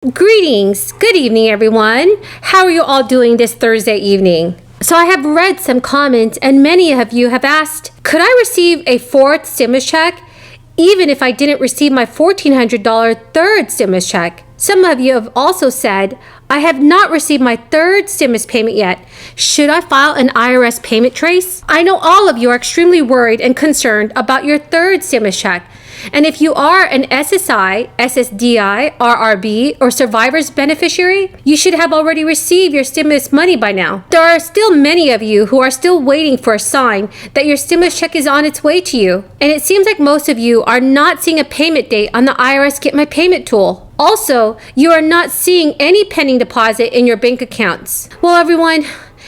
Greetings. Good evening, everyone. How are you all doing this Thursday evening? So I have read some comments and many of you have asked, could I receive a fourth stimulus check even if I didn't receive my $1,400 third stimulus check? Some of you have also said, I have not received my third stimulus payment yet. Should I file an IRS payment trace? I know all of you are extremely worried and concerned about your third stimulus check. And if you are an SSI, SSDI, RRB, or survivor's beneficiary, you should have already received your stimulus money by now. There are still many of you who are still waiting for a sign that your stimulus check is on its way to you. And it seems like most of you are not seeing a payment date on the IRS Get My Payment tool. Also, you are not seeing any pending deposit in your bank accounts. Well, everyone,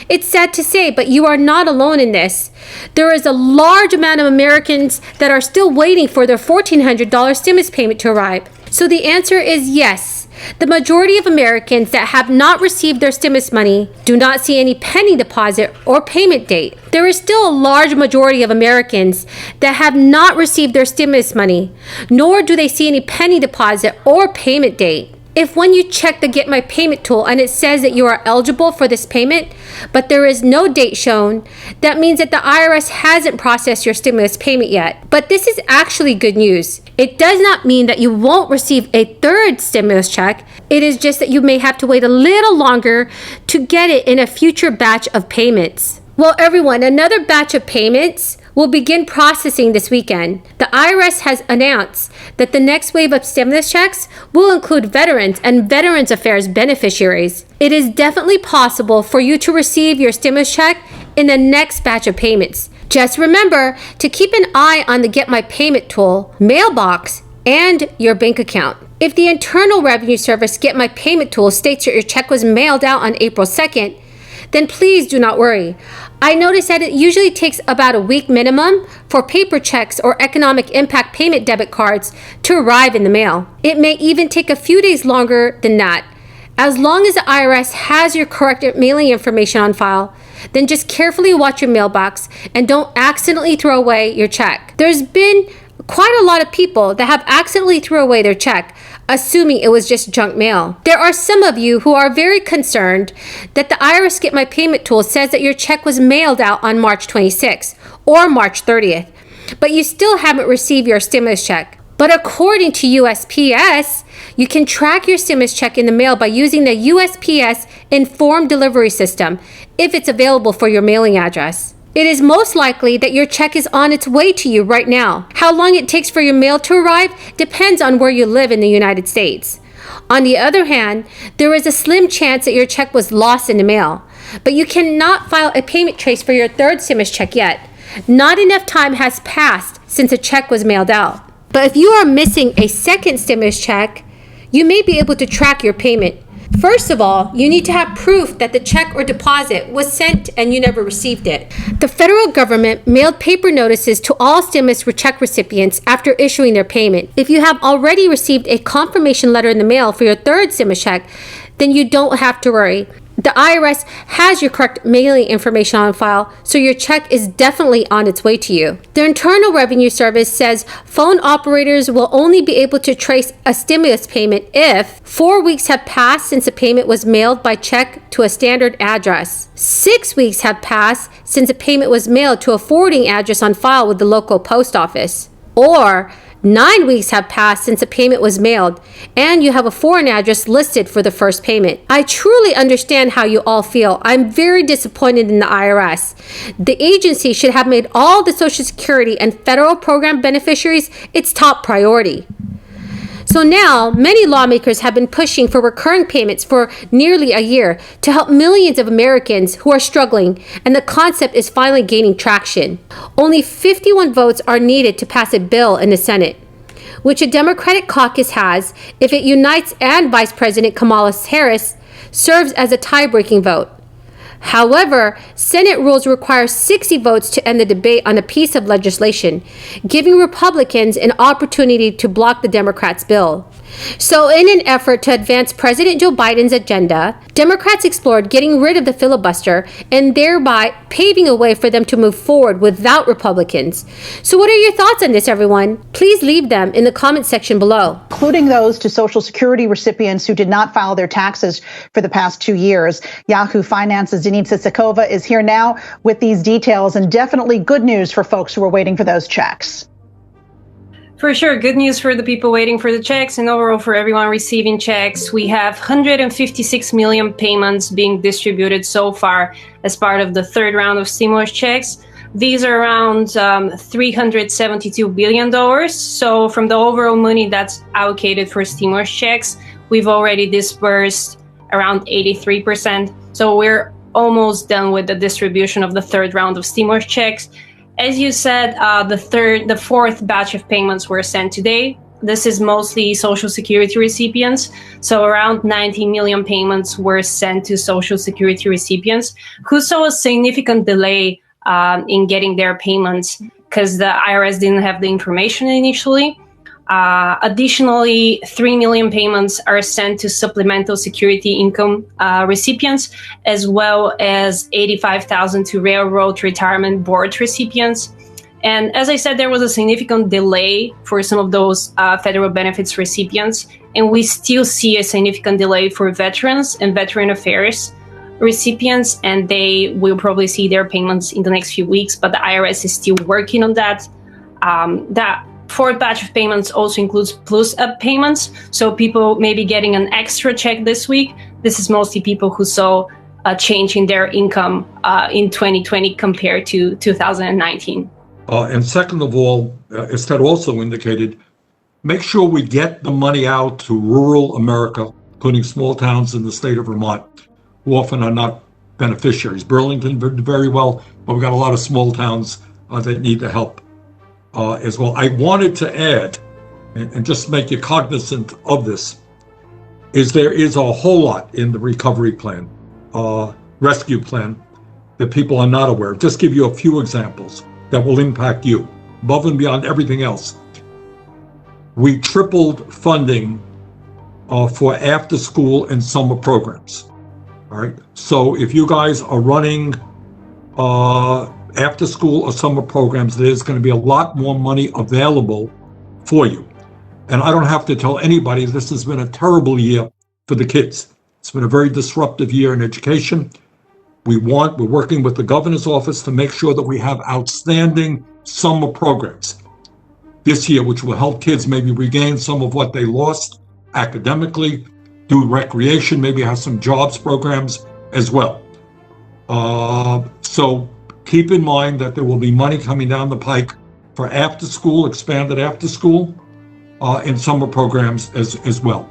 it's sad to say, but you are not alone in this. There is a large amount of Americans that are still waiting for their $1,400 stimulus payment to arrive. So the answer is yes. The majority of Americans that have not received their stimulus money do not see any pending deposit or payment date. There is still a large majority of Americans that have not received their stimulus money, nor do they see any pending deposit or payment date. If when you check the Get My Payment tool and it says that you are eligible for this payment, but there is no date shown, that means that the IRS hasn't processed your stimulus payment yet. But this is actually good news. It does not mean that you won't receive a third stimulus check. It is just that you may have to wait a little longer to get it in a future batch of payments. Well, everyone, another batch of payments will begin processing this weekend. The IRS has announced that the next wave of stimulus checks will include veterans and Veterans Affairs beneficiaries. It is definitely possible for you to receive your stimulus check in the next batch of payments. Just remember to keep an eye on the Get My Payment tool, mailbox, and your bank account. If the Internal Revenue Service Get My Payment tool states that your check was mailed out on April 2nd, then please do not worry. I noticed that it usually takes about a week minimum for paper checks or economic impact payment debit cards to arrive in the mail. It may even take a few days longer than that. As long as the IRS has your correct mailing information on file, then just carefully watch your mailbox and don't accidentally throw away your check. There's been quite a lot of people that have accidentally threw away their check, assuming it was just junk mail. There are some of you who are very concerned that the IRS Get My Payment tool says that your check was mailed out on March 26th or March 30th, but you still haven't received your stimulus check. But according to USPS, you can track your stimulus check in the mail by using the USPS Informed Delivery System if it's available for your mailing address. It is most likely that your check is on its way to you right now. How long it takes for your mail to arrive depends on where you live in the United States. On the other hand, there is a slim chance that your check was lost in the mail, but you cannot file a payment trace for your third stimulus check yet. Not enough time has passed since a check was mailed out. But if you are missing a second stimulus check, you may be able to track your payment. First of all, you need to have proof that the check or deposit was sent and you never received it. The federal government mailed paper notices to all stimulus check recipients after issuing their payment. If you have already received a confirmation letter in the mail for your third stimulus check, then you don't have to worry. The IRS has your correct mailing information on file, so your check is definitely on its way to you. The Internal Revenue Service says phone operators will only be able to trace a stimulus payment if 4 weeks have passed since the payment was mailed by check to a standard address. 6 weeks have passed since a payment was mailed to a forwarding address on file with the local post office. Or 9 weeks have passed since a payment was mailed, and you have a foreign address listed for the first payment. I truly understand how you all feel. I'm very disappointed in the IRS. The agency should have made all the Social Security and federal program beneficiaries its top priority. So now, many lawmakers have been pushing for recurring payments for nearly a year to help millions of Americans who are struggling, and the concept is finally gaining traction. Only 51 votes are needed to pass a bill in the Senate, which a Democratic caucus has if it unites and Vice President Kamala Harris serves as a tie-breaking vote. However, Senate rules require 60 votes to end the debate on a piece of legislation, giving Republicans an opportunity to block the Democrats' bill. So, in an effort to advance President Joe Biden's agenda, Democrats explored getting rid of the filibuster and thereby paving a way for them to move forward without Republicans. So, what are your thoughts on this, everyone? Please leave them in the comment section below. Including those to Social Security recipients who did not file their taxes for the past 2 years. Yahoo Finance's Denise Sisakova is here now with these details, and definitely good news for folks who are waiting for those checks. For sure, good news for the people waiting for the checks and overall for everyone receiving checks. We have 156 million payments being distributed so far as part of the third round of stimulus checks. These are around $372 billion. So from the overall money that's allocated for stimulus checks, we've already disbursed around 83%. So we're almost done with the distribution of the third round of stimulus checks. As you said, the fourth batch of payments were sent today. This is mostly Social Security recipients. So around 90 million payments were sent to Social Security recipients who saw a significant delay in getting their payments because the IRS didn't have the information initially. Additionally, 3 million payments are sent to supplemental security income recipients, as well as 85,000 to Railroad Retirement Board recipients. And as I said, there was a significant delay for some of those federal benefits recipients, and we still see a significant delay for veterans and veteran affairs recipients, and they will probably see their payments in the next few weeks, but the IRS is still working on that. That fourth batch of payments also includes plus-up payments, so people may be getting an extra check this week. This is mostly people who saw a change in their income in 2020 compared to 2019. And second of all, as Ted also indicated, make sure we get the money out to rural America, including small towns in the state of Vermont, who often are not beneficiaries. Burlington did very well, but we've got a lot of small towns that need the help as well. I wanted to add, and just make you cognizant of this, is there is a whole lot in the recovery plan, rescue plan, that people are not aware of. Just give you a few examples that will impact you, above and beyond everything else. We tripled funding for after school and summer programs. All right. So if you guys are running after school or summer programs, there's going to be a lot more money available for you. And I don't have to tell anybody this has been a terrible year for the kids. It's been a very disruptive year in education. We're working with the governor's office to make sure that we have outstanding summer programs this year, which will help kids maybe regain some of what they lost academically, do recreation, maybe have some jobs programs as well. So keep in mind that there will be money coming down the pike for after school, expanded after school, and summer programs as well.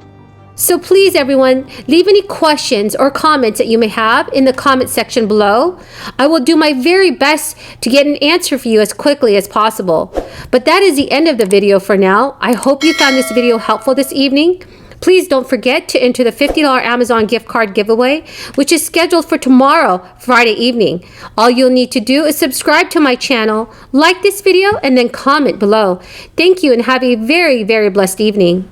So please, everyone, leave any questions or comments that you may have in the comment section below. I will do my very best to get an answer for you as quickly as possible. But that is the end of the video for now. I hope you found this video helpful this evening. Please don't forget to enter the $50 Amazon gift card giveaway, which is scheduled for tomorrow, Friday evening. All you'll need to do is subscribe to my channel, like this video, and then comment below. Thank you and have a very, very blessed evening.